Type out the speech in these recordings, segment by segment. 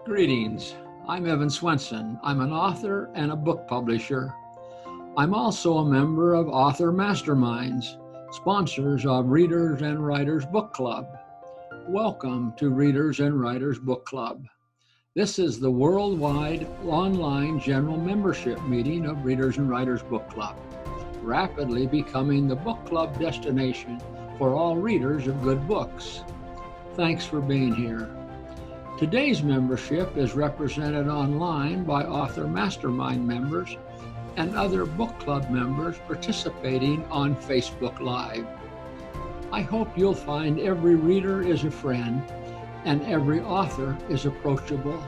Greetings. I'm Evan Swenson. I'm an author and a book publisher. I'm also a member of Author Masterminds, sponsors of Readers and Writers Book Club. Welcome to Readers and Writers Book Club. This is the worldwide online general membership meeting of Readers and Writers Book Club, rapidly becoming the book club destination for all readers of good books. Thanks for being here. Today's membership is represented online by Author Mastermind members and other book club members participating on Facebook Live. I hope you'll find every reader is a friend and every author is approachable.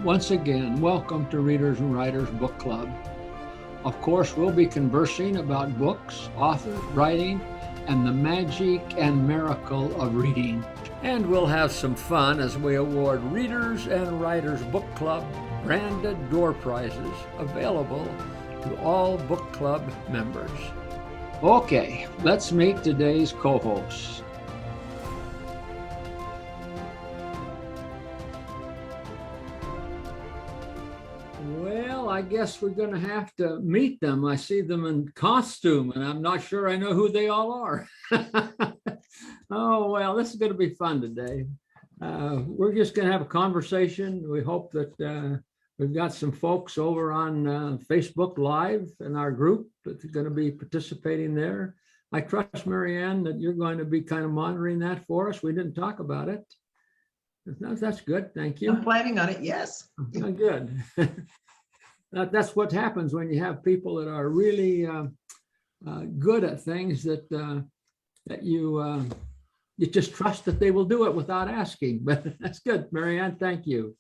Once again, welcome to Readers and Writers Book Club. Of course, we'll be conversing about books, authors, writing, and the magic and miracle of reading. And we'll have some fun as we award Readers and Writers Book Club branded door prizes available to all book club members. Okay, let's meet today's co-hosts. Well, I guess we're going to have to meet them. I see them in costume, and I'm not sure I know who they all are. Oh, well, this is going to be fun today. We're just going to have a conversation. We hope that we've got some folks over on Facebook Live in our group that's going to be participating there. I trust, Marianne, that you're going to be kind of monitoring that for us. We didn't talk about it. That's good. Thank you. I'm planning on it, yes. Oh, good. That's what happens when you have people that are really good at things that you just trust that they will do it without asking. But that's good, Marianne. Thank you.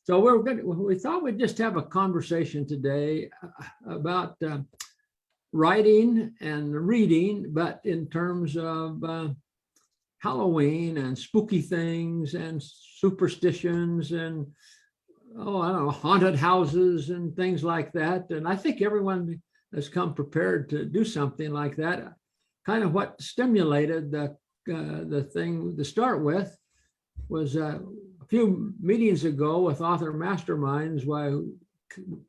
So we thought we'd just have a conversation today about writing and reading, but in terms of Halloween and spooky things and superstitions and, I don't know, haunted houses and things like that. And I think everyone has come prepared to do something like that. Kind of what stimulated the thing to start with was a few meetings ago with Author Masterminds, while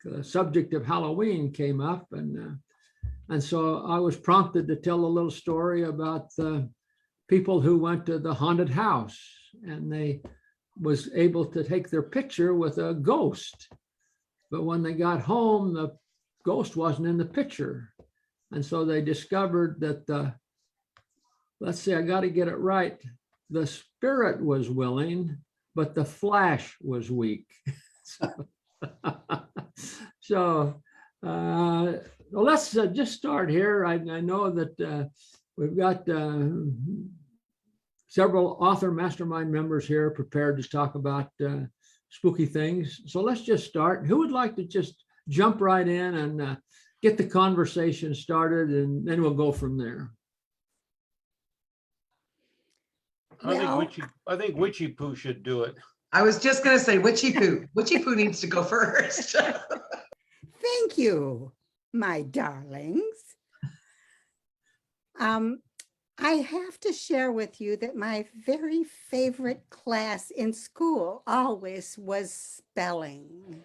the subject of Halloween came up, and so I was prompted to tell a little story about the people who went to the haunted house, and they was able to take their picture with a ghost, but when they got home, the ghost wasn't in the picture, and so they discovered that let's see, I got to get it right. The spirit was willing, but the flesh was weak. So well, let's just start here. I know that we've got several Author Mastermind members here prepared to talk about spooky things. So let's just start. Who would like to just jump right in and get the conversation started, and then we'll go from there. I think Witchy Poo should do it. I was just going to say Witchy Poo. Witchy Poo needs to go first. Thank you, my darlings. I have to share with you that my very favorite class in school always was spelling.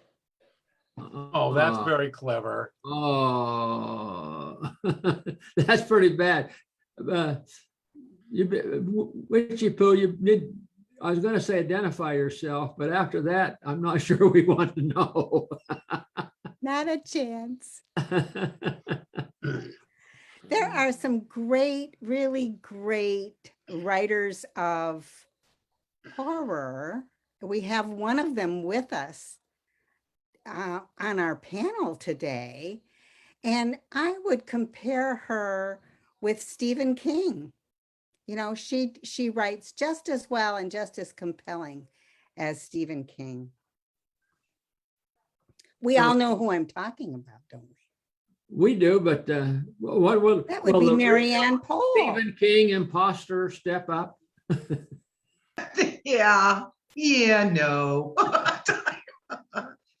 Oh, that's very clever. Oh, that's pretty bad. Witchy Poo, you did. I was going to say identify yourself, but after that, I'm not sure we want to know. Not a chance. There are some great, really great writers of horror. We have one of them with us on our panel today, and I would compare her with Stephen King. You know, she writes just as well and just as compelling as Stephen King. We all know who I'm talking about, don't we? We do, but what will that would be Marianne Pohl. Stephen King, imposter, step up. Yeah, no.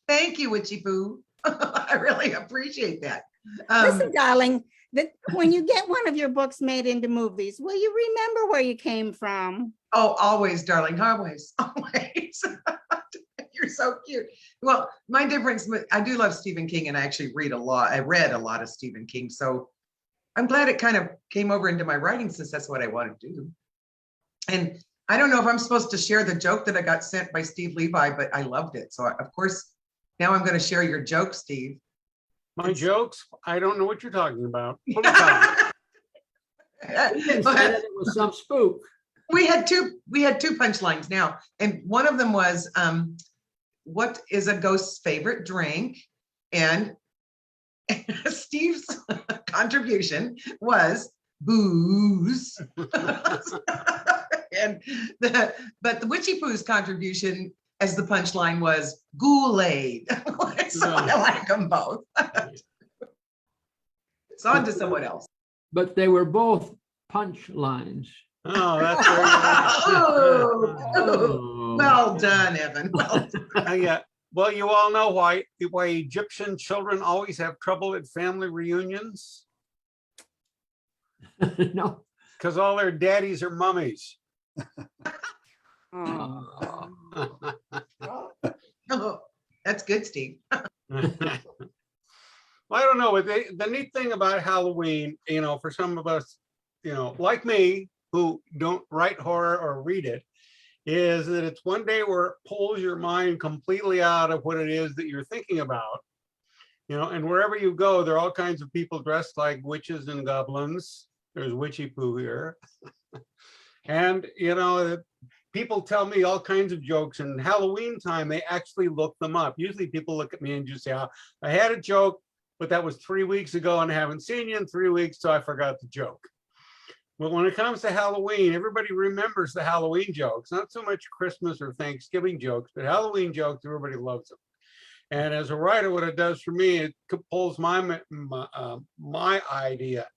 Thank you, Witchy Poo. I really appreciate that. Listen, darling, that when you get one of your books made into movies, will you remember where you came from? Oh, always, darling, always, always. You're so cute. Well, my difference, I do love Stephen King, and I actually read a lot. I read a lot of Stephen King. So I'm glad it kind of came over into my writing, since that's what I want to do. And I don't know if I'm supposed to share the joke that I got sent by Steve Levi, but I loved it. So of course, now I'm going to share your joke, Steve. My jokes? I don't know what you're talking about. What are you talking about? You said it was some spook. We had two punchlines now, and one of them was, what is a ghost's favorite drink? And Steve's contribution was booze. But the Witchy Poo's contribution as the punchline was Kool-Aid. So I like them both. It's on to someone else. But they were both punchlines. Oh, that's very nice. Oh, well done, Evan. Well done. Yeah. Well, you all know why Egyptian children always have trouble at family reunions? No. Because all their daddies are mummies. Oh. Oh, that's good, Steve. Well, I don't know. The neat thing about Halloween, for some of us, like me, who don't write horror or read it, is that it's one day where it pulls your mind completely out of what it is that you're thinking about. And wherever you go, there are all kinds of people dressed like witches and goblins. There's Witchy Poo here. And, people tell me all kinds of jokes, and Halloween time, they actually look them up. Usually people look at me and just say, oh, I had a joke, but that was 3 weeks ago and I haven't seen you in 3 weeks, so I forgot the joke. But when it comes to Halloween, everybody remembers the Halloween jokes, not so much Christmas or Thanksgiving jokes, but Halloween jokes, everybody loves them. And as a writer, what it does for me, it pulls my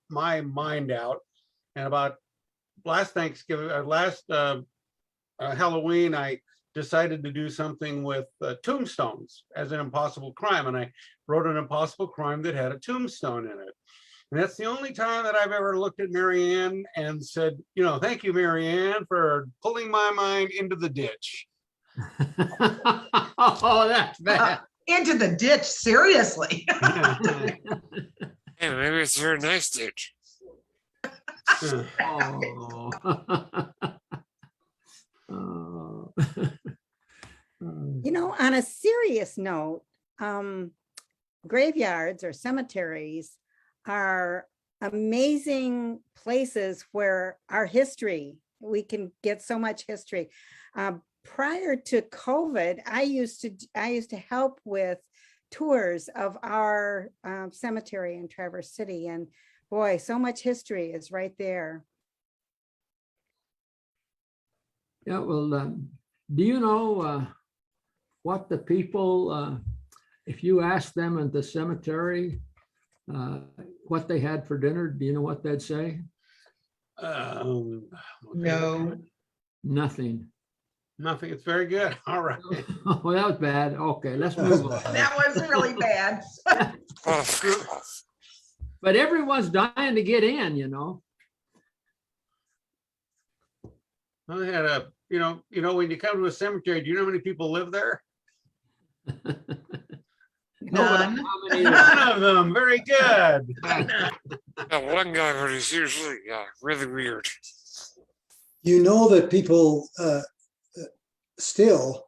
mind out. And about last Halloween, I decided to do something with tombstones as an impossible crime. And I wrote an impossible crime that had a tombstone in it. And that's the only time that I've ever looked at Marianne and said, thank you, Marianne, for pulling my mind into the ditch. Oh, that's bad. Into the ditch, seriously. Hey, maybe it's a very nice ditch. Oh. Oh. On a serious note, graveyards or cemeteries are amazing places where our history, we can get so much history. Prior to COVID, I used to help with tours of our cemetery in Traverse City, and boy, so much history is right there. Yeah, well, do you know what the people, if you ask them at the cemetery what they had for dinner, do you know what they'd say? No. Nothing. Nothing. It's very good. All right. Oh, that was bad. Okay, let's move on. That was really bad. But everyone's dying to get in, I had when you come to a cemetery, do you know how many people live there? None. None of them. Very good. One guy, but he's usually really weird. You know that people still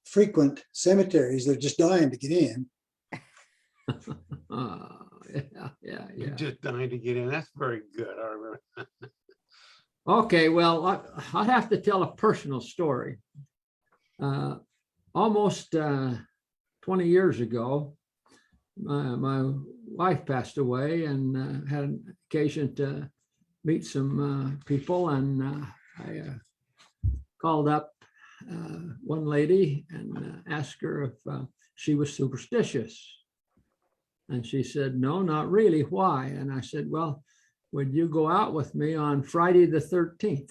frequent cemeteries. They're just dying to get in. Yeah. You're just dying to get in. That's very good. I remember. Okay, well, I'd have to tell a personal story. Almost 20 years ago, my wife passed away, and had an occasion to meet some people, and I called up one lady and asked her if she was superstitious. And she said, no, not really. Why? And I said, well, would you go out with me on Friday the 13th?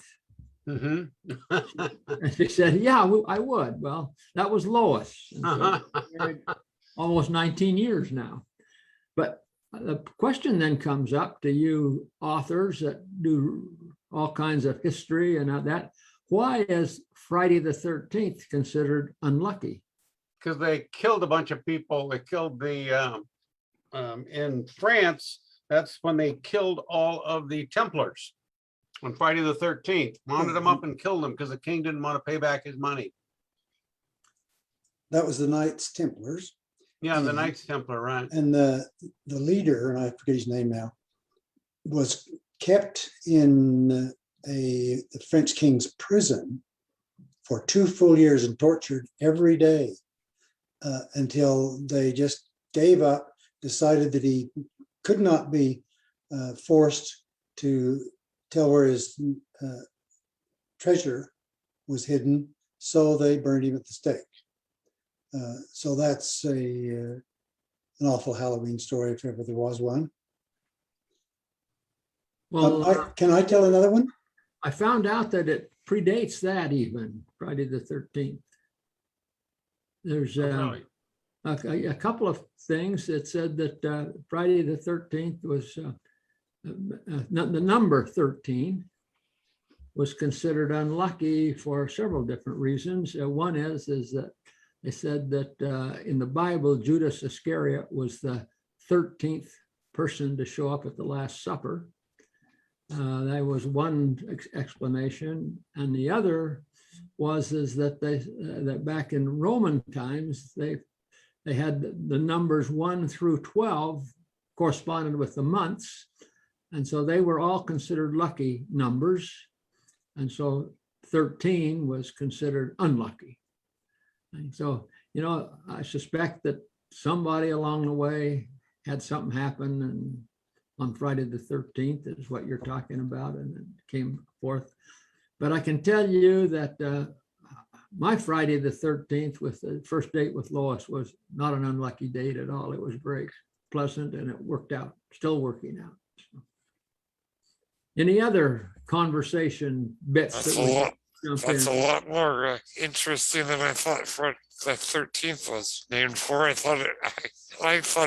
Mm-hmm. And she said, yeah, I would. Well, that was Lois. And so we're married almost 19 years now. But the question then comes up to you authors that do all kinds of history and that, why is Friday the 13th considered unlucky? Because they killed a bunch of people. They killed the, in France, that's when they killed all of the Templars on Friday the 13th, rounded them up and killed them because the king didn't want to pay back his money. That was the Knights Templars. Yeah, the Knights Templar, right. And the leader, and I forget his name now, was kept in the French king's prison for 2 full years and tortured every day until they just gave up, decided that he could not be forced to tell where his treasure was hidden, so they burned him at the stake. So that's an awful Halloween story, if ever there was one. Well, Can I tell another one? I found out that it predates that even, Friday the 13th. There's Really? a couple of things that said that Friday the 13th was, the number 13 was considered unlucky for several different reasons. One is that they said that in the Bible, Judas Iscariot was the 13th person to show up at the Last Supper. That was one explanation, and the other was that that back in Roman times they had the numbers 1 through 12 corresponded with the months, and so they were all considered lucky numbers, and so 13 was considered unlucky. And so, you know, I suspect that somebody along the way had something happen, and on Friday the 13th is what you're talking about, and it came forth. But I can tell you that my Friday the 13th with the first date with Lois was not an unlucky date at all. It was very pleasant and it worked out, still working out. So, any other conversation bits? That's a lot more interesting than I thought for the 13th was named for. I thought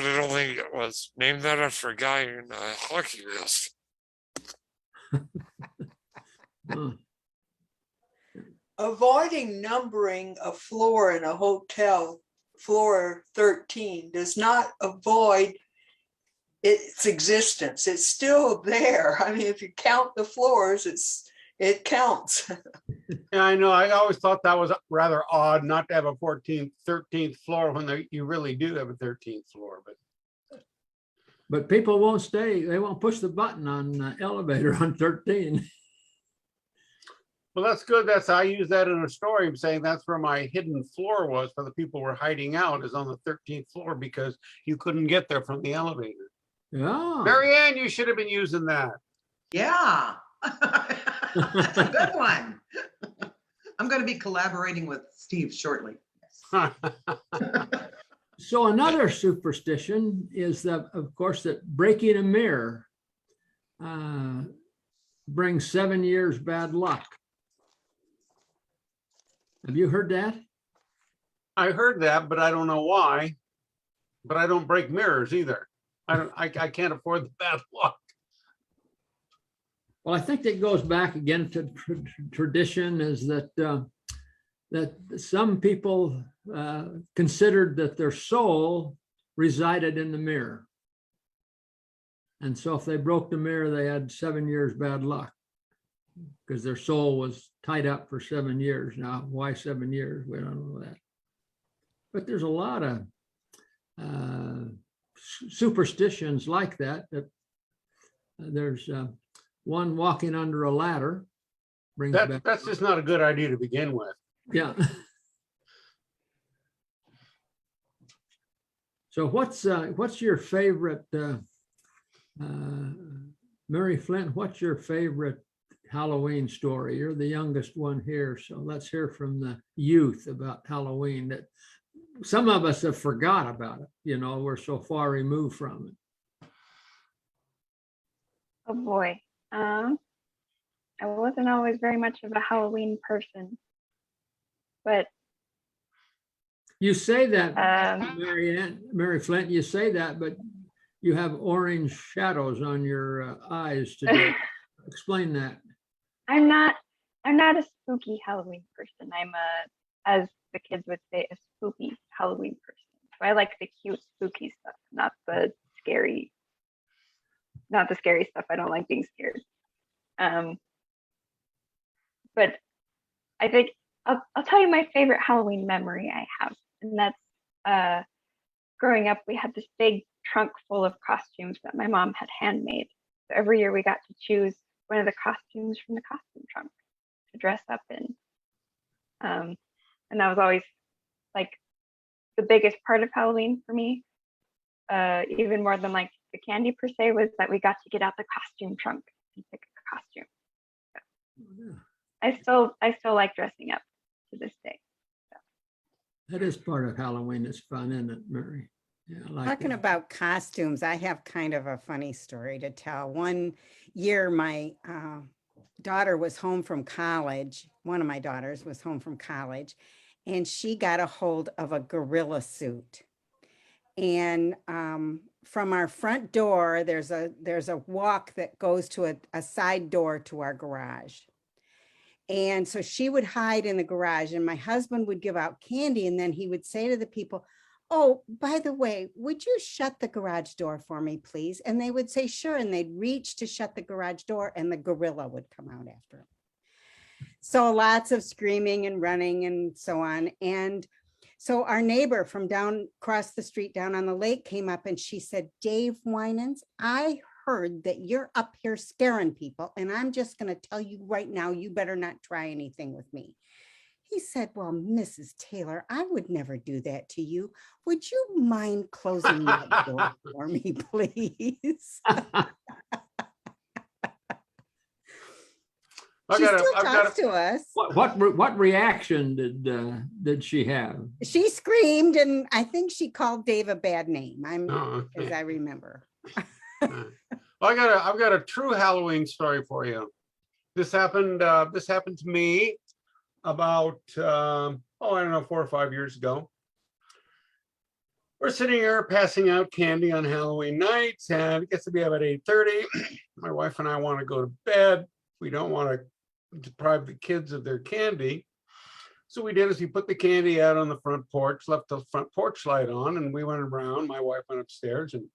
it only was named that after a guy in a hockey mask. Avoiding numbering a floor in a hotel, floor 13, does not avoid its existence. It's still there. I mean, if you count the floors, it counts. Yeah, I know. I always thought that was rather odd not to have a 13th floor when you really do have a 13th floor. But people won't stay. They won't push the button on the elevator on 13. Well, that's good. I use that in a story. I'm saying that's where my hidden floor was for the people who were hiding out, is on the 13th floor because you couldn't get there from the elevator. Yeah. Marianne, you should have been using that. Yeah. That's a good one. I'm going to be collaborating with Steve shortly. So another superstition is that, of course, that breaking a mirror brings 7 years bad luck. Have you heard that? I heard that, but I don't know why. But I don't break mirrors either. I can't afford the bad luck. Well, I think that goes back again to tradition, is that that some people considered that their soul resided in the mirror. And so if they broke the mirror, they had 7 years bad luck because their soul was tied up for 7 years. Now, why 7 years? We don't know that. But there's a lot of superstitions like that. There's one walking under a ladder. Brings back. That's just not a good idea to begin with. Yeah. So what's your favorite, Mary Flint, what's your favorite Halloween story? You're the youngest one here, so let's hear from the youth about Halloween. That some of us have forgot about it. You know, we're so far removed from it. Oh boy. I wasn't always very much of a Halloween person, but you say that, Mary Flint, you say that, but you have orange shadows on your eyes today. Explain that. I'm not I'm not a spooky Halloween person. I'm as the kids would say, a spooky Halloween person. So I like the cute, spooky stuff, not the scary stuff. I don't like being scared. But I think I'll tell you my favorite Halloween memory I have, and that's growing up. We had this big trunk full of costumes that my mom had handmade. So every year we got to choose one of the costumes from the costume trunk to dress up in. And that was always like the biggest part of Halloween for me. Even more than like the candy per se, was that we got to get out the costume trunk and pick a costume. So I still like dressing up to this day. So. That is part of Halloween. It's fun, isn't it, Mary? Yeah, I like Talking it. about costumes, I have kind of a funny story to tell. One year, my daughter was home from college. One of my daughters was home from college, and she got a hold of a gorilla suit. And from our front door, there's a walk that goes to a side door to our garage. And so she would hide in the garage, and my husband would give out candy, and then he would say to the people, "Oh, by the way, would you shut the garage door for me, please?" And they would say, "Sure." And they'd reach to shut the garage door, and the gorilla would come out after him. So lots of screaming and running and so on. And so our neighbor from down across the street down on the lake came up, and she said, "Dave Winans, I heard that you're up here scaring people, and I'm just going to tell you right now, you better not try anything with me." He said, "Well, Mrs. Taylor, I would never do that to you. Would you mind closing that door for me, please?" She still talks to us. What reaction did she have? She screamed, and I think she called Dave a bad name. As I remember. Well, I've got a true Halloween story for you. This happened to me about I don't know, 4 or 5 years ago. We're sitting here passing out candy on Halloween nights, and it gets to be about 8:30. My wife and I want to go to bed. We don't want to deprive the kids of their candy. So we did is we put the candy out on the front porch, left the front porch light on, and we went around. My wife went upstairs, and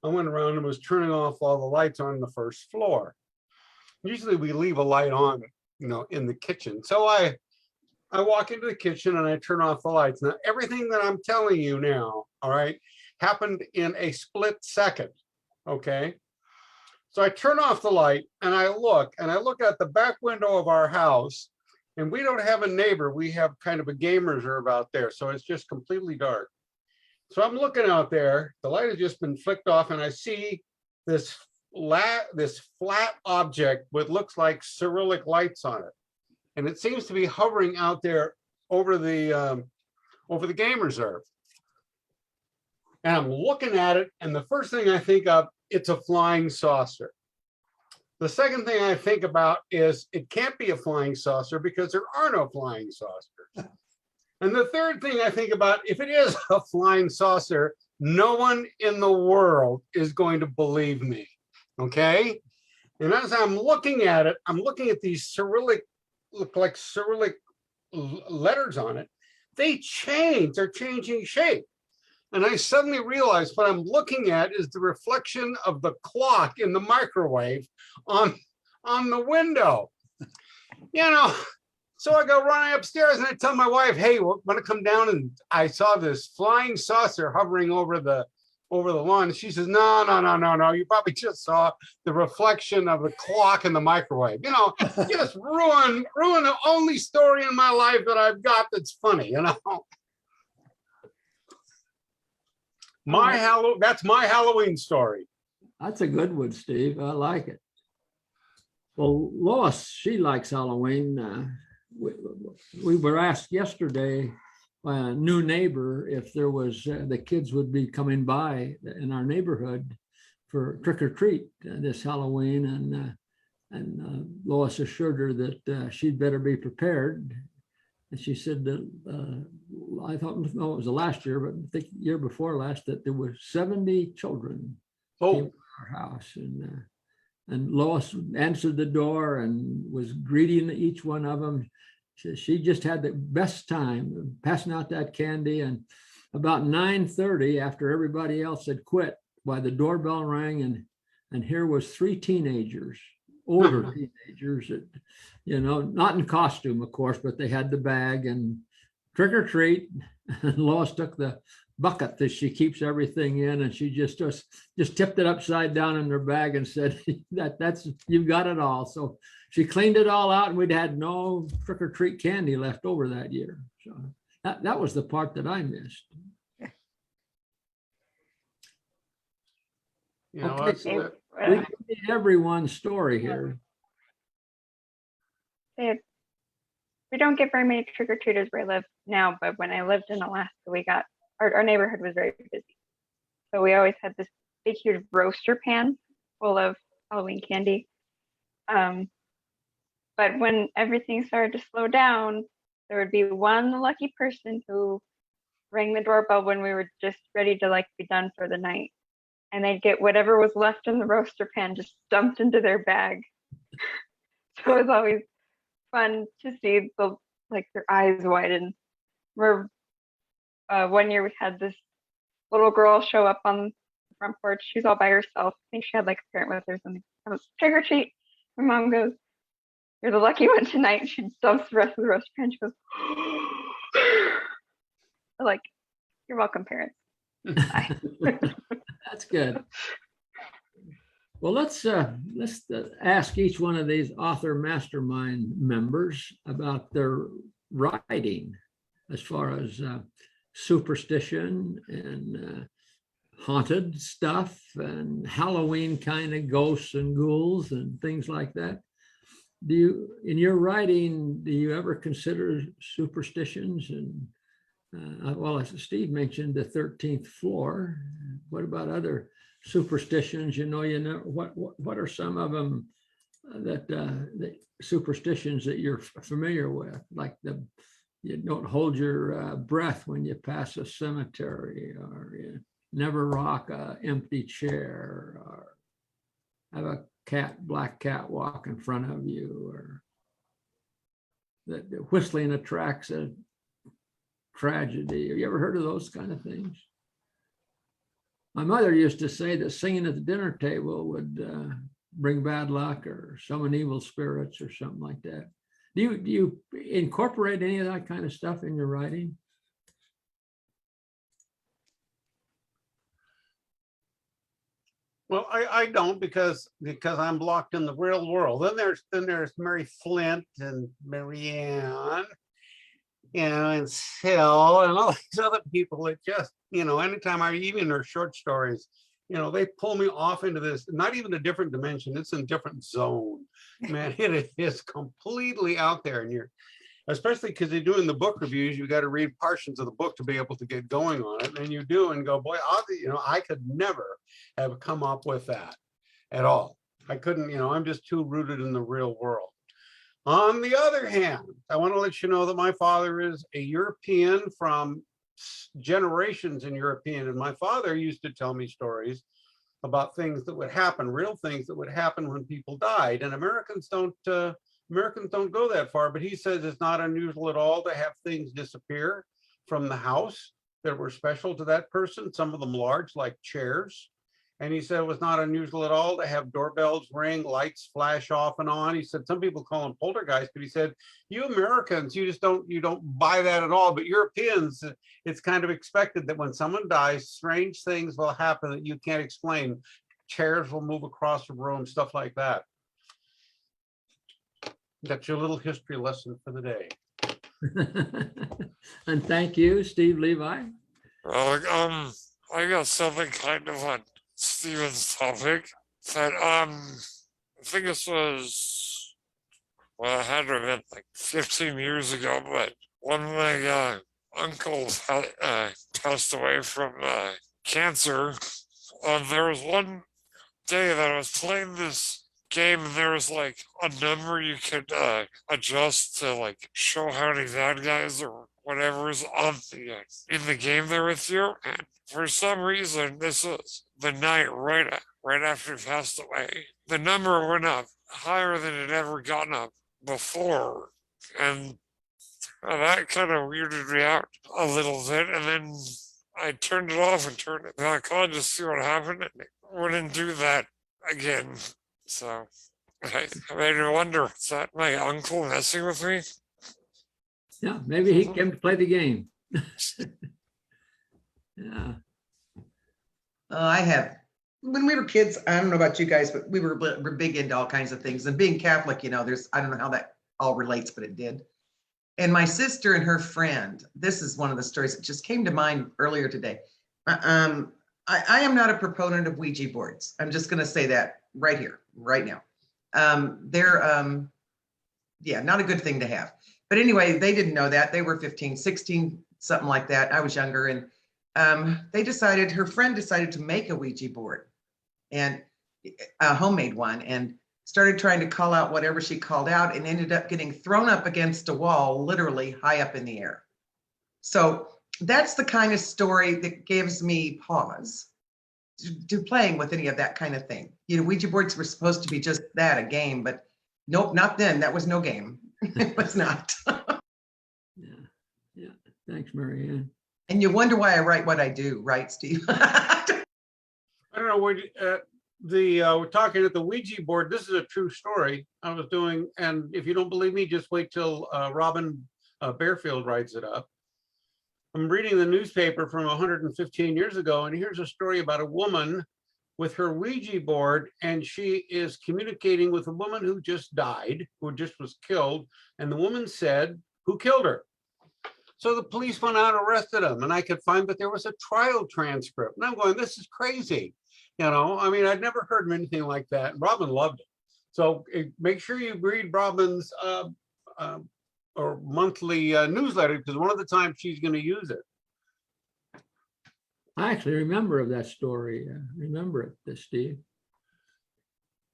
I went around and was turning off all the lights on the first floor. Usually we leave a light on, in the kitchen. So I walk into the kitchen and I turn off the lights. Now, everything that I'm telling you now, all right, happened in a split second, okay? So I turn off the light and I look at the back window of our house, and we don't have a neighbor. We have kind of a game reserve out there. So it's just completely dark. So I'm looking out there, the light has just been flicked off, and I see this flat object with looks like Cyrillic lights on it. And it seems to be hovering out there over the game reserve. And I'm looking at it, and the first thing I think of, it's a flying saucer. The second thing I think about is it can't be a flying saucer because there are no flying saucers. And the third thing I think about, if it is a flying saucer, no one in the world is going to believe me, okay? And as I'm looking at it, I'm looking at these Cyrillic, look like Cyrillic letters on it. They're changing shape. And I suddenly realized what I'm looking at is the reflection of the clock in the microwave on the window. So I go running upstairs and I tell my wife, "Hey, want to come down?" And I saw this flying saucer hovering over the lawn. And she says, No. You probably just saw the reflection of the clock in the microwave. Just ruin the only story in my life that I've got that's funny, That's my Halloween story. That's a good one, Steve. I like it. Well, Lois, she likes Halloween. We were asked yesterday by a new neighbor if there was the kids would be coming by in our neighborhood for trick or treat this Halloween, and Lois assured her that she'd better be prepared. And she said that I thought, no, it was the last year, but I think the year before last, that there were 70 children came to our house, and and Lois answered the door and was greeting each one of them. She just had the best time passing out that candy. And about 9:30, after everybody else had quit, why the doorbell rang, and here was 3 teenagers, older teenagers, that, not in costume, of course, but they had the bag and trick or treat. And Lois took the bucket that she keeps everything in, and she just tipped it upside down in her bag and said, that's you've got it all. So she cleaned it all out, and we'd had no trick or treat candy left over that year. So that was the part that I missed. Okay, so we need everyone's story here. We don't get very many trick-or-treaters where I live now, but when I lived in Alaska, we got, our neighborhood was very busy. So we always had this big, huge roaster pan full of Halloween candy. But when everything started to slow down, there would be one lucky person who rang the doorbell when we were just ready to be done for the night. And they'd get whatever was left in the roaster pan just dumped into their bag. So it was always fun to see their eyes widen. One year we had this little girl show up on the front porch. She's all by herself. I think she had a parent with her or something. I was trick or treat. My mom goes, "You're the lucky one tonight." She dumps the rest of the roaster pan. She goes, "You're welcome, parents." That's good. Well, let's ask each one of these Author Mastermind members about their writing as far as superstition and haunted stuff and Halloween kind of ghosts and ghouls and things like that. In your writing, do you ever consider superstitions? And as Steve mentioned, the 13th floor. What about other superstitions? What are some of them the superstitions that you're familiar with? Like you don't hold your breath when you pass a cemetery, or you never rock an empty chair, or have a black cat walk in front of you, or that whistling attracts a tragedy. Have you ever heard of those kind of things? My mother used to say that singing at the dinner table would bring bad luck or summon evil spirits or something like that. Do you incorporate any of that kind of stuff in your writing? Well, I don't because I'm blocked in the real world. Then there's Mary Flint and Marianne, and Sil and all these other people that just, anytime I even their short stories, they pull me off into this, not even a different dimension, it's in a different zone. Man, it is completely out there. And especially because they're doing the book reviews, you got to read portions of the book to be able to get going on it. And you do and go, boy, I could never have come up with that at all. I couldn't, I'm just too rooted in the real world. On the other hand, I want to let you know that my father is a European from generations in European, and my father used to tell me stories about things that would happen, real things that would happen when people died. And Americans don't go that far, but he says it's not unusual at all to have things disappear from the house that were special to that person, some of them large, like chairs. And he said it was not unusual at all to have doorbells ring, lights flash off and on. He said some people call them poltergeist, but he said, you Americans, you don't buy that at all. But Europeans, it's kind of expected that when someone dies, strange things will happen that you can't explain. Chairs will move across the room, stuff like that. That's your little history lesson for the day. And thank you, Steve Levi. Well, I got something kind of on Steven's topic that I think this was, well, it had to have been like 15 years ago, but one of my uncles passed away from cancer. There was one day that I was playing this game, and there was like a number you could adjust to like show how many bad guys or whatever is on the in the game there with you. And for some reason, this is the night right after he passed away. the number went up higher than it ever gotten up before. And that kind of weirded me out a little bit. And then I turned it off and turned it back on to see what happened. And it wouldn't do that again. So I made me wonder, is that my uncle messing with me? Yeah, maybe he came to play the game. Yeah. I have, when we were kids, I don't know about you guys, but we're big into all kinds of things. And being Catholic, you know, I don't know how that all relates, but it did. And my sister and her friend, this is one of the stories that just came to mind earlier today. I am not a proponent of Ouija boards. I'm just going to say that right here, right now. They're, yeah, not a good thing to have. But anyway, they didn't know that. They were 15, 16, something like that. I was younger. And her friend decided to make a Ouija board, and a homemade one, and started trying to call out whatever she called out, and ended up getting thrown up against a wall, literally high up in the air. So that's the kind of story that gives me pause to playing with any of that kind of thing. You know, Ouija boards were supposed to be just that, a game, but nope, not then. That was no game. It was not. Yeah. Thanks, Marianne. And you wonder why I write what I do, right, Steve? I don't know what we're talking at the Ouija board. This is a true story I was doing, and if you don't believe me, just wait till Robin Bearfield writes it up. I'm reading the newspaper from 115 years ago, and here's a story about a woman with her Ouija board, and she is communicating with a woman who just died, who just was killed, and the woman said, "Who killed her?" So the police went out and arrested him, and I could find that there was a trial transcript. And I'm going, this is crazy. You know, I mean, I'd never heard of anything like that. Robin loved it. So make sure you read Robin's or monthly newsletter, because one of the times she's going to use it. I actually remember of that story. Remember it, Steve.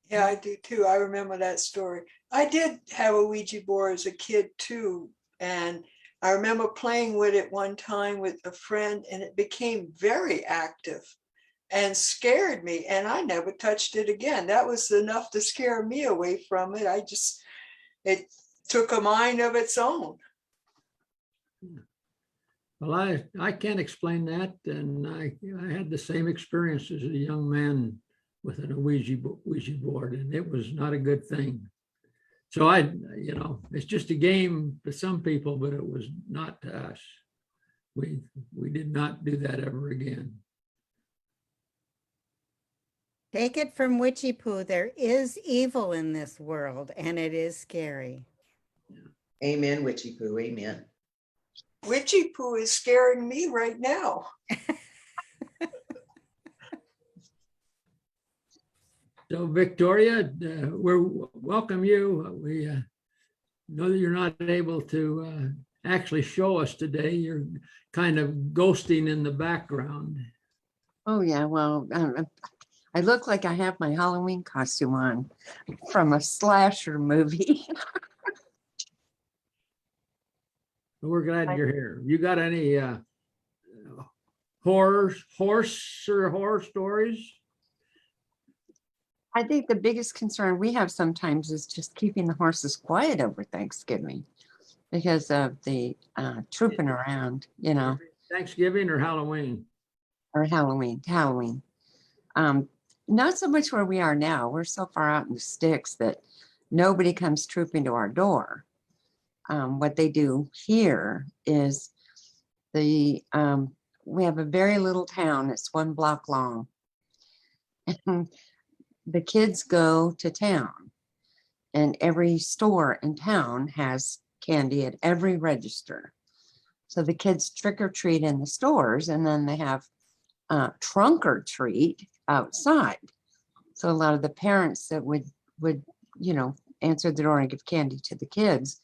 Yeah, I do too. I remember that story. I did have a Ouija board as a kid too. And I remember playing with it one time with a friend, and it became very active and scared me, and I never touched it again. That was enough to scare me away from it. It took a mind of its own. Well, I can't explain that, and I had the same experience as a young man with an Ouija board, and it was not a good thing. So it's just a game to some people, but it was not to us. We did not do that ever again. Take it from Witchy Poo. There is evil in this world, and it is scary. Amen, Witchy Poo, amen. Witchy Poo is scaring me right now. So Victoria, we welcome you. We know that you're not able to actually show us today. You're kind of ghosting in the background. Oh yeah, well, I look like I have my Halloween costume on from a slasher movie. We're glad you're here. You got any horror stories? I think the biggest concern we have sometimes is just keeping the horses quiet over Thanksgiving because of the trooping around, you know. Thanksgiving or Halloween? Or Halloween. Not so much where we are now. We're so far out in the sticks that nobody comes trooping to our door. What they do here is we have a very little town. It's 1 block long. And the kids go to town, and every store in town has candy at every register. So the kids trick or treat in the stores, and then they have trunk or treat outside. So a lot of the parents that would answer the door and give candy to the kids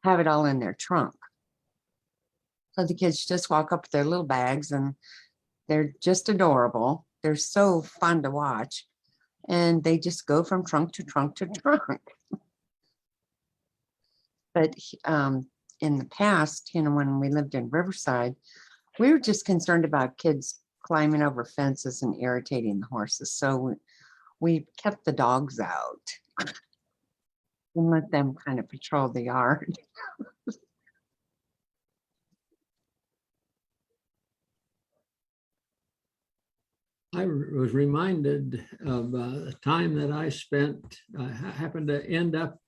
have it all in their trunk. So the kids just walk up with their little bags, and they're just adorable. They're so fun to watch. And they just go from trunk to trunk to trunk. But in the past, when we lived in Riverside, we were just concerned about kids climbing over fences and irritating the horses. So we kept the dogs out and let them kind of patrol the yard. I was reminded of a time that I spent, happened to end up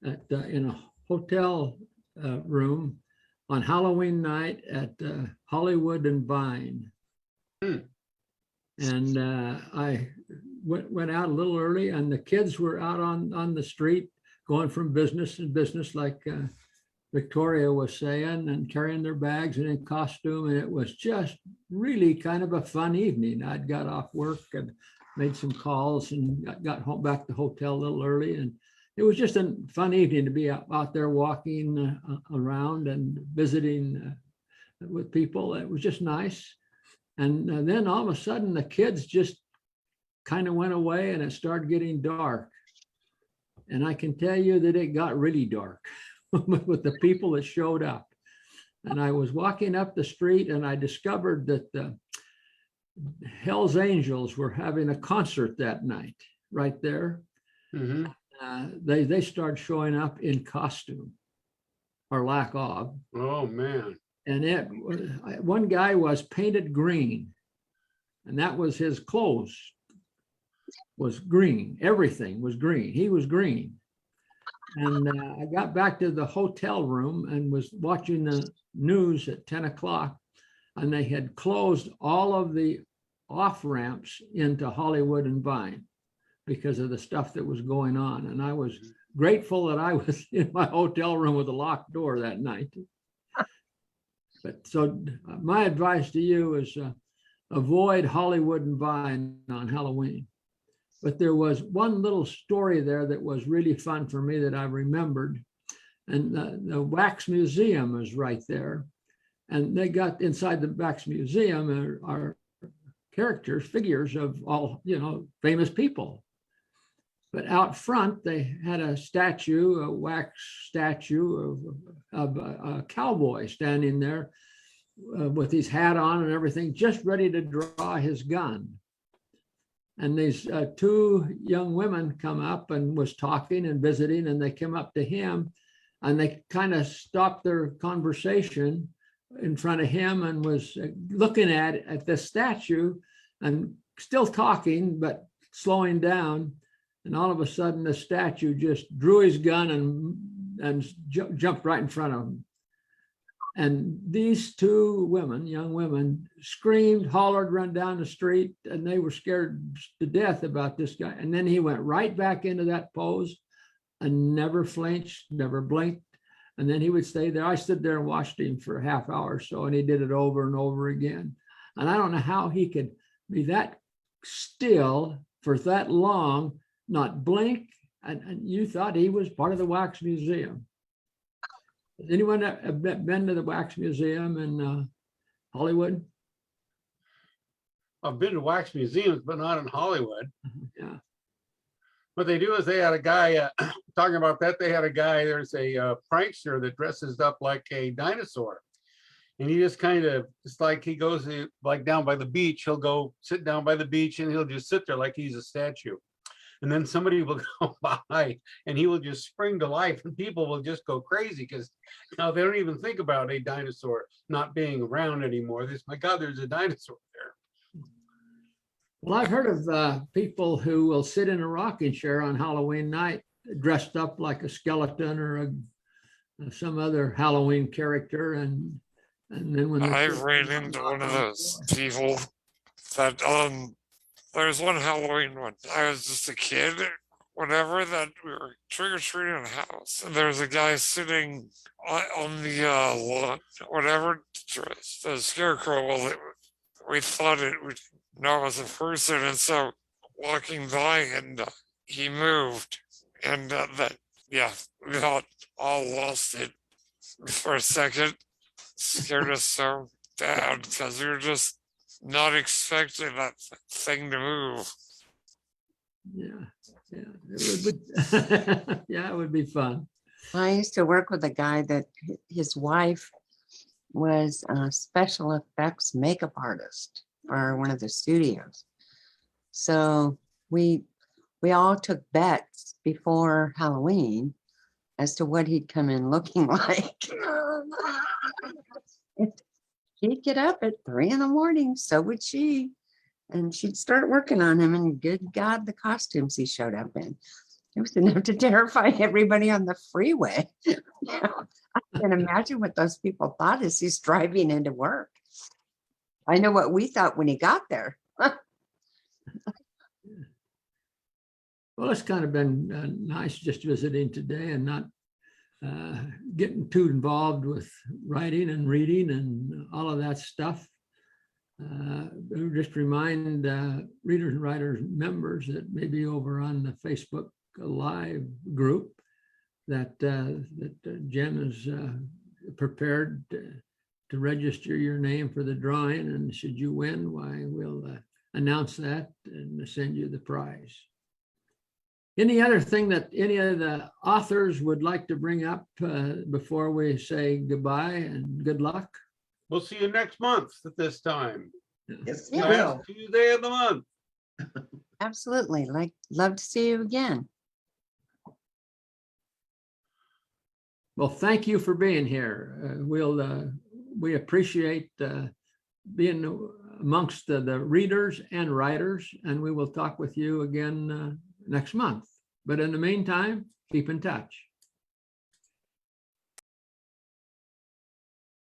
in a hotel room on Halloween night at Hollywood and Vine. And I went out a little early, and the kids were out on the street going from business to business, like Victoria was saying, and carrying their bags and in costume. And it was just really kind of a fun evening. I'd got off work and made some calls and got home back to the hotel a little early. And it was just a fun evening to be out there walking around and visiting with people. It was just nice. And then all of a sudden the kids just kind of went away and it started getting dark. And I can tell you that it got really dark with the people that showed up. And I was walking up the street and I discovered that the Hell's Angels were having a concert that night right there. Mm-hmm. They started showing up in costume or lack of. Oh, man. And one guy was painted green, and that was his clothes was green. Everything was green. He was green. And I got back to the hotel room and was watching the news at 10 o'clock, and they had closed all of the off ramps into Hollywood and Vine because of the stuff that was going on. And I was grateful that I was in my hotel room with a locked door that night. But so my advice to you is avoid Hollywood and Vine on Halloween. But there was one little story there that was really fun for me that I remembered. And the Wax Museum is right there. And they got inside the Wax Museum are characters, figures of all, famous people. But out front, they had a statue, a wax statue of a cowboy standing there with his hat on and everything, just ready to draw his gun. And these two young women come up and was talking and visiting, and they came up to him and they kind of stopped their conversation in front of him and was looking at the statue and still talking, but slowing down. And all of a sudden, the statue just drew his gun and jumped right in front of him. And these two women, young women, screamed, hollered, run down the street, and they were scared to death about this guy. And then he went right back into that pose and never flinched, never blinked. And then he would stay there. I stood there and watched him for a half hour or so, and he did it over and over again. And I don't know how he could be that still for that long, not blink, and you thought he was part of the Wax Museum. Has anyone been to the Wax Museum in Hollywood? I've been to wax museums, but not in Hollywood. Yeah. What they do is they had a guy, talking about that, they had a guy, there's a prankster that dresses up like a dinosaur. And he just kind of, it's like he goes like down by the beach, he'll go sit down by the beach and he'll just sit there like he's a statue. And then somebody will go by and he will just spring to life and people will just go crazy because now they don't even think about a dinosaur not being around anymore. This, my God, there's a dinosaur there. Well, I've heard of people who will sit in a rocking chair on Halloween night dressed up like a skeleton or some other Halloween character. And then when I ran into one of those people that there's one Halloween when I was just a kid, whatever, that we were trick-or-treating in a house. And there was a guy sitting on the lawn, whatever, the scarecrow. Well, we thought it was a person. And so walking by and he moved. And we all lost it for a second. Scared us so bad because we were just not expecting that thing to move. Yeah, it would be, it would be fun. I used to work with a guy that his wife was a special effects makeup artist for one of the studios. So we we all took bets before Halloween as to what he'd come in looking like. He'd get up at 3 a.m, so would she. And she'd start working on him, and good God, the costumes he showed up in. It was enough to terrify everybody on the freeway. I can imagine what those people thought as he's driving into work. I know what we thought when he got there. Well, it's kind of been nice just visiting today and not getting too involved with writing and reading and all of that stuff. Just remind readers and writers members that maybe over on the Facebook Live group that Jen is prepared to register your name for the drawing, and should you win, why we'll announce that and send you the prize. Any other thing that any of the authors would like to bring up before we say goodbye and good luck? We'll see you next month at this time. Yes, Yeah. we will. Last Tuesday of the month. Absolutely. Love to see you again. Well, thank you for being here. We appreciate being amongst the readers and writers, and we will talk with you again next month. But in the meantime, keep in touch.